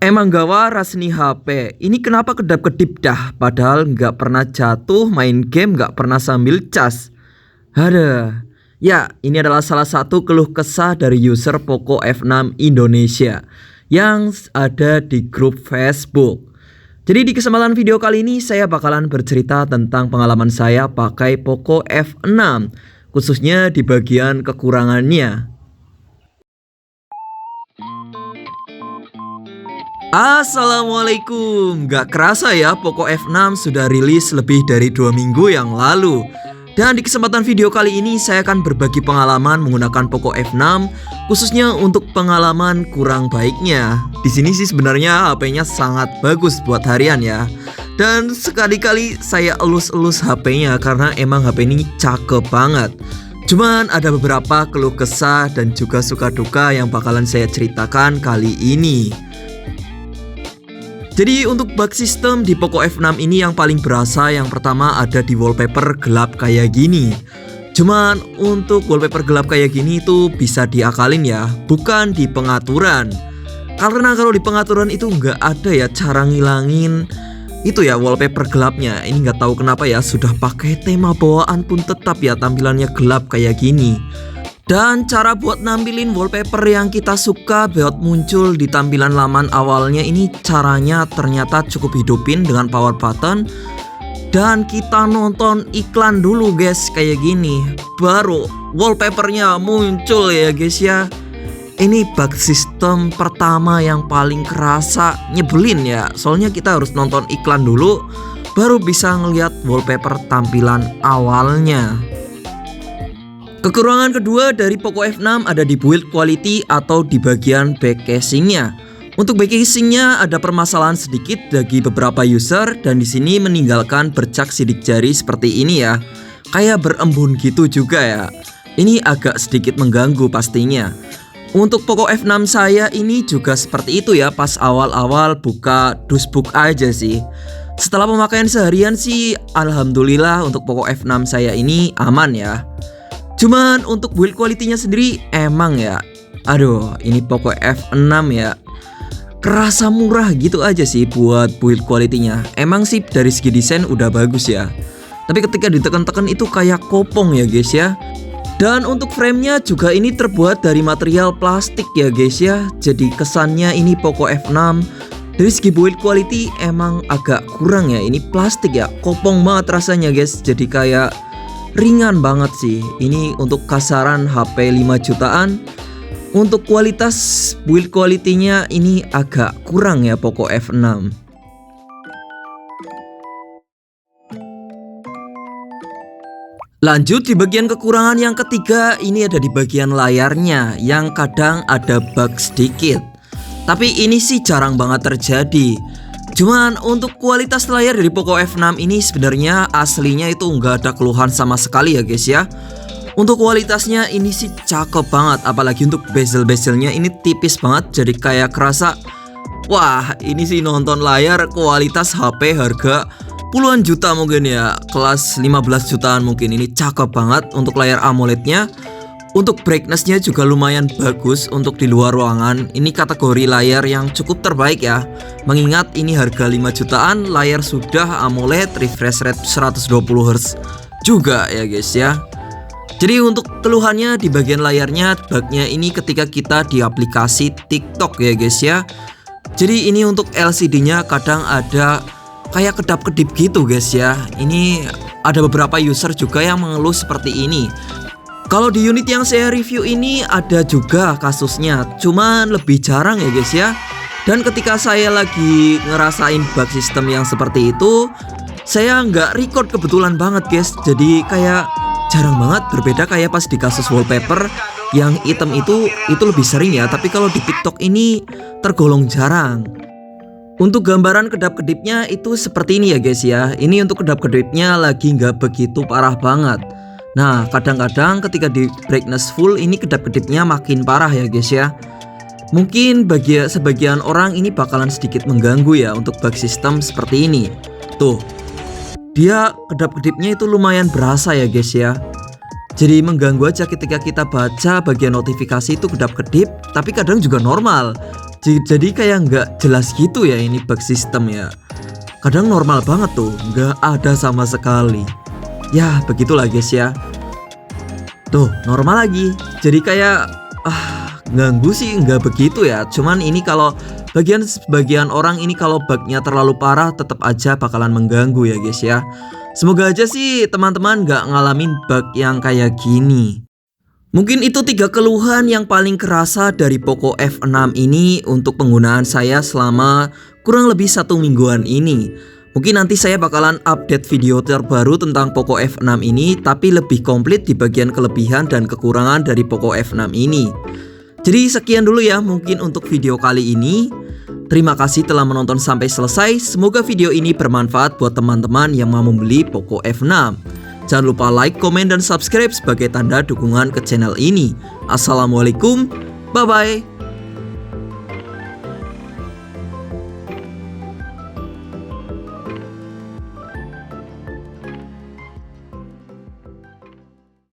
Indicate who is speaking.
Speaker 1: Emang gak waras nih HP. Ini kenapa kedap-kedip dah? Padahal nggak pernah jatuh, main game nggak pernah sambil cas. Ada. Ya, ini adalah salah satu keluh kesah dari user Poco F6 Indonesia yang ada di grup Facebook. Jadi di kesempatan video kali ini saya bakalan bercerita tentang pengalaman saya pakai Poco F6, khususnya di bagian kekurangannya. Assalamualaikum. Gak kerasa ya, Poco F6 sudah rilis lebih dari 2 minggu yang lalu. Dan di kesempatan video kali ini saya akan berbagi pengalaman menggunakan Poco F6, khususnya untuk pengalaman kurang baiknya. Di sini sih sebenarnya HP-nya sangat bagus buat harian ya. Dan sekali-kali saya elus-elus HP-nya karena emang HP ini cakep banget. Cuman ada beberapa keluh kesah dan juga suka duka yang bakalan saya ceritakan kali ini. Jadi untuk bug sistem di Poco F6 ini yang paling berasa yang pertama ada di wallpaper gelap kayak gini. Cuman untuk wallpaper gelap kayak gini itu bisa diakalin ya, bukan di pengaturan. Karena kalau di pengaturan itu nggak ada ya cara ngilangin itu ya wallpaper gelapnya. Ini nggak tahu kenapa ya, sudah pakai tema bawaan pun tetap ya tampilannya gelap kayak gini. Dan cara buat nampilin wallpaper yang kita suka buat muncul di tampilan laman awalnya ini caranya ternyata cukup hidupin dengan power button. Dan kita nonton iklan dulu guys kayak gini, baru wallpapernya muncul ya guys ya. Ini bug sistem pertama yang paling kerasa nyebelin ya. Soalnya kita harus nonton iklan dulu baru bisa ngelihat wallpaper tampilan awalnya. Kekurangan kedua dari Poco F6 ada di build quality atau di bagian back casingnya. Untuk back casingnya ada permasalahan sedikit bagi beberapa user dan di sini meninggalkan bercak sidik jari seperti ini ya. Kayak berembun gitu juga ya. Ini agak sedikit mengganggu pastinya. Untuk Poco F6 saya ini juga seperti itu ya, pas awal-awal buka dusbook aja sih. Setelah pemakaian seharian sih alhamdulillah untuk Poco F6 saya ini aman ya. Cuman untuk build quality-nya sendiri emang ya, aduh ini Poco F6 ya, kerasa murah gitu aja sih buat build quality-nya. Emang sih dari segi desain udah bagus ya, tapi ketika ditekan-tekan itu kayak kopong ya guys ya. Dan untuk frame-nya juga ini terbuat dari material plastik ya guys ya. Jadi kesannya ini Poco F6 dari segi build quality emang agak kurang ya. Ini plastik ya, kopong banget rasanya guys. Jadi kayak ringan banget sih. Ini untuk kasaran HP 5 jutaan. Untuk kualitas build quality-nya ini agak kurang ya Poco F6. Lanjut di bagian kekurangan yang ketiga, ini ada di bagian layarnya yang kadang ada bug sedikit. Tapi ini sih jarang banget terjadi. Cuman untuk kualitas layar dari Poco F6 ini sebenarnya aslinya itu nggak ada keluhan sama sekali ya guys ya. Untuk kualitasnya ini sih cakep banget, apalagi untuk bezel-bezelnya ini tipis banget, jadi kayak kerasa wah ini sih nonton layar kualitas HP harga puluhan juta mungkin ya, kelas 15 jutaan mungkin. Ini cakep banget untuk layar AMOLED-nya. Untuk brightness-nya juga lumayan bagus untuk di luar ruangan. Ini kategori layar yang cukup terbaik ya. Mengingat ini harga 5 jutaan, layar sudah AMOLED, refresh rate 120Hz juga ya guys ya. Jadi untuk keluhannya di bagian layarnya, bugnya ini ketika kita di aplikasi TikTok ya guys ya. Jadi ini untuk LCD-nya kadang ada kayak kedap-kedip gitu guys ya. Ini ada beberapa user juga yang mengeluh seperti ini. Kalau di unit yang saya review ini ada juga kasusnya, cuman lebih jarang ya guys ya. Dan ketika saya lagi ngerasain bug sistem yang seperti itu, saya nggak record kebetulan banget guys. Jadi kayak jarang banget, berbeda kayak pas di kasus wallpaper yang item itu lebih sering ya. Tapi kalau di TikTok ini tergolong jarang. Untuk gambaran kedap-kedipnya itu seperti ini ya guys ya. Ini untuk kedap-kedipnya lagi nggak begitu parah banget. Nah kadang-kadang ketika di brightness full ini kedap-kedipnya makin parah ya guys ya. Mungkin bagi sebagian orang ini bakalan sedikit mengganggu ya untuk bug system seperti ini. Tuh, dia kedap-kedipnya itu lumayan berasa ya guys ya. Jadi mengganggu aja ketika kita baca bagian notifikasi itu kedap-kedip, tapi kadang juga normal. Jadi kayak nggak jelas gitu ya ini bug sistem ya. Kadang normal banget tuh, nggak ada sama sekali. Ya begitulah guys ya. Tuh normal lagi. Jadi kayak ganggu sih nggak begitu ya. Cuman ini kalau sebagian orang ini kalau bugnya terlalu parah tetap aja bakalan mengganggu ya guys ya. Semoga aja sih teman-teman nggak ngalamin bug yang kayak gini. Mungkin itu 3 keluhan yang paling kerasa dari Poco F6 ini untuk penggunaan saya selama kurang lebih 1 mingguan ini. Mungkin nanti saya bakalan update video terbaru tentang Poco F6 ini, tapi lebih komplit di bagian kelebihan dan kekurangan dari Poco F6 ini. Jadi sekian dulu ya mungkin untuk video kali ini. Terima kasih telah menonton sampai selesai. Semoga video ini bermanfaat buat teman-teman yang mau membeli Poco F6. Jangan lupa like, komen, dan subscribe sebagai tanda dukungan ke channel ini. Assalamualaikum, bye-bye.